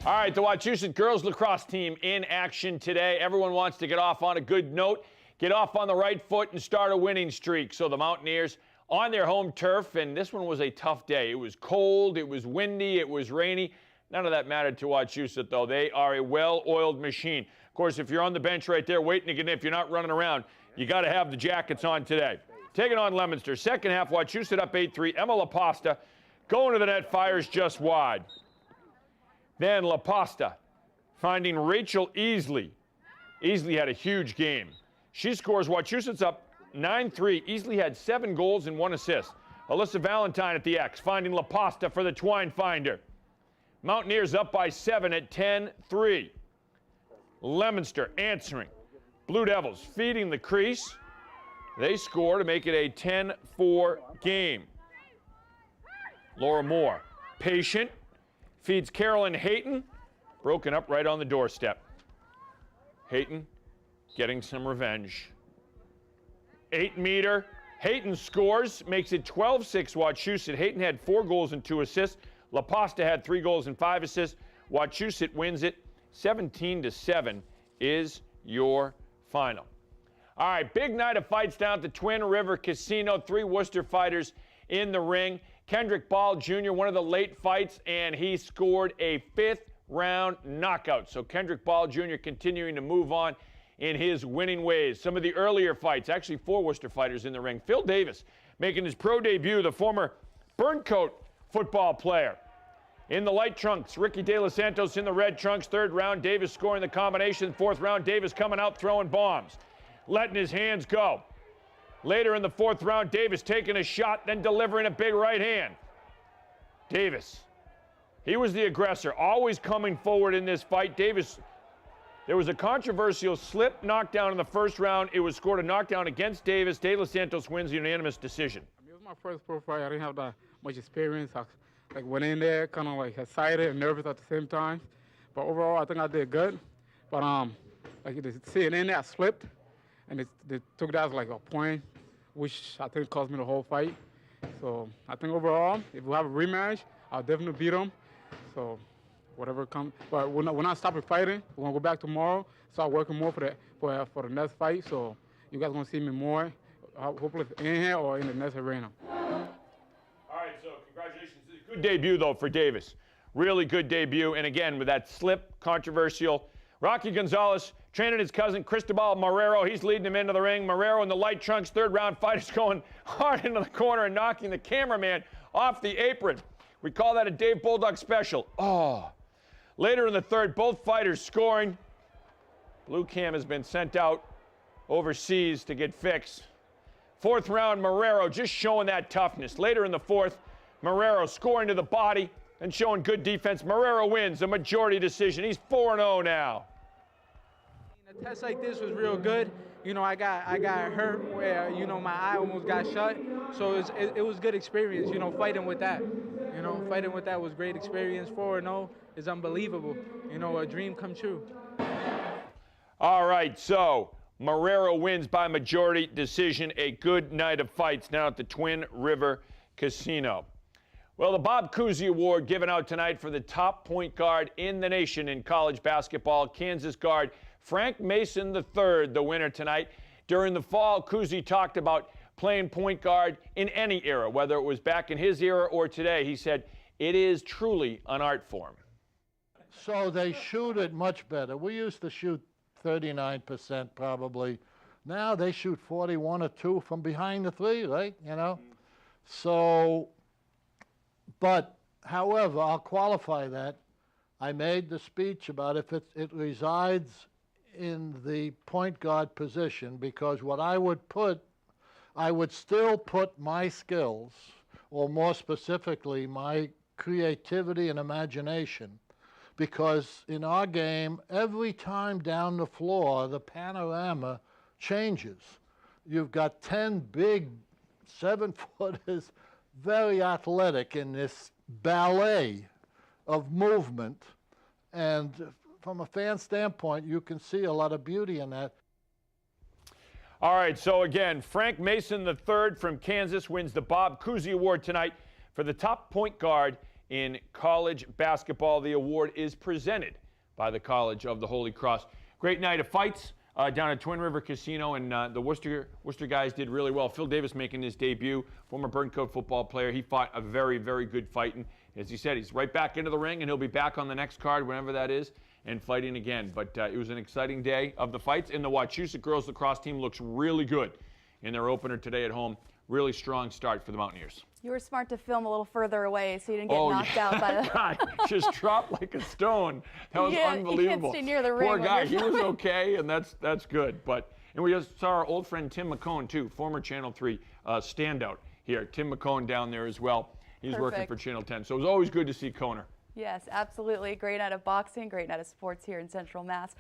All right, the Wachusett girls lacrosse team in action today. Everyone wants to get off on a good note, get off on the right foot, and start a winning streak. So the Mountaineers on their home turf, and this one was a tough day. It was cold, it was windy, it was rainy. None of that mattered to Wachusett, though. They are a well-oiled machine. Of course, if you're on the bench right there waiting to get in, if you're not running around, you got to have the jackets on today. Taking on Leominster. Second half, Wachusett up 8-3. Emma LaPasta going to the net, fires just wide. Then LaPasta finding Rachel Easley. Easley had a huge game. She scores. Wachusett's up 9-3. Easley had 7 goals and 1 assist. Alyssa Valentine at the X, finding LaPasta for the twine finder. Mountaineers up by 7 at 10-3. Leominster answering. Blue Devils feeding the crease. They score to make it a 10-4 game. Laura Moore, patient, feeds Carolyn Hayton, broken up right on the doorstep. Hayton getting some revenge. 8-meter, Hayton scores, makes it 12-6 Wachusett. Hayton had 4 goals and 2 assists. LaPasta had 3 goals and 5 assists. Wachusett wins it 17-7 is your final. All right, big night of fights down at the Twin River Casino. 3 Worcester fighters in the ring. Kendrick Ball Jr., one of the late fights, and he scored a 5th-round knockout. So Kendrick Ball Jr. continuing to move on in his winning ways. Some of the earlier fights, actually 4 Worcester fighters in the ring. Phil Davis making his pro debut, the former Burncoat football player. In the light trunks, Ricky De Los Santos in the red trunks. 3rd round, Davis scoring the combination. 4th round, Davis coming out throwing bombs, letting his hands go. Later in the 4th round, Davis taking a shot, then delivering a big right hand. Davis, he was the aggressor, always coming forward in this fight. Davis, there was a controversial slip knockdown in the 1st round. It was scored a knockdown against Davis. De Los Santos wins the unanimous decision. It was my first pro fight. I didn't have that much experience. I went in there kind of like excited and nervous at the same time. But overall, I think I did good. But seeing in there, I slipped, and they took that as like a point, which I think cost me the whole fight. So I think overall, if we have a rematch, I'll definitely beat them. So whatever comes, but we're not stopping fighting. We're gonna go back tomorrow, start working more for the next fight. So you guys gonna see me more, hopefully in here or in the next arena. All right, so congratulations. Good debut though for Davis. Really good debut, and again with that slip, controversial. Rocky Gonzalez training his cousin Cristobal Marrero. He's leading him into the ring. Marrero in the light trunks, 3rd round fighters going hard into the corner and knocking the cameraman off the apron. We call that a Dave Bulldog special. Oh. Later in the 3rd, both fighters scoring. Blue Cam has been sent out overseas to get fixed. 4th round, Marrero just showing that toughness. Later in the 4th, Marrero scoring to the body and showing good defense. Marrero wins a majority decision. He's 4-0 now. A test like this was real good. You know, I got hurt where, you know, my eye almost got shut. So it was good experience, you know, fighting with that. You know, fighting with that was great experience. 4-0 is unbelievable. You know, a dream come true. All right, so Marrero wins by majority decision. A good night of fights now at the Twin River Casino. Well, the Bob Cousy Award given out tonight for the top point guard in the nation in college basketball. Kansas guard Frank Mason III, the winner tonight. During the fall, Cousy talked about playing point guard in any era, whether it was back in his era or today. He said, it is truly an art form. So they shoot it much better. We used to shoot 39% probably. Now they shoot 41 or 2 from behind the 3, right? You know? So, but however, I'll qualify that. I made the speech about if it resides in the point guard position, because what I would still put my skills, or more specifically, my creativity and imagination, because in our game, every time down the floor, the panorama changes. You've got 10 big 7-footers, very athletic in this ballet of movement, and from a fan standpoint, you can see a lot of beauty in that. All right, so again, Frank Mason III from Kansas wins the Bob Cousy Award tonight for the top point guard in college basketball. The award is presented by the College of the Holy Cross. Great night of fights down at Twin River Casino, and the Worcester guys did really well. Phil Davis making his debut, former Burncoat football player. He fought a very, very good fight, and as he said, he's right back into the ring, and he'll be back on the next card, whenever that is, and fighting again. But it was an exciting day of the fights, and the Wachusett girls lacrosse team looks really good in their opener today at home. Really strong start for the Mountaineers. You were smart to film a little further away so you didn't get knocked out by the... guy just dropped like a stone. That was unbelievable. You can't stay near the ring. Poor guy. He was okay, and that's good. And we just saw our old friend Tim McCone, too, former Channel 3 standout here. Tim McCone down there as well. He's working for Channel 10. So it was always good to see Coner. Yes, absolutely. Great night of boxing, great night of sports here in Central Mass.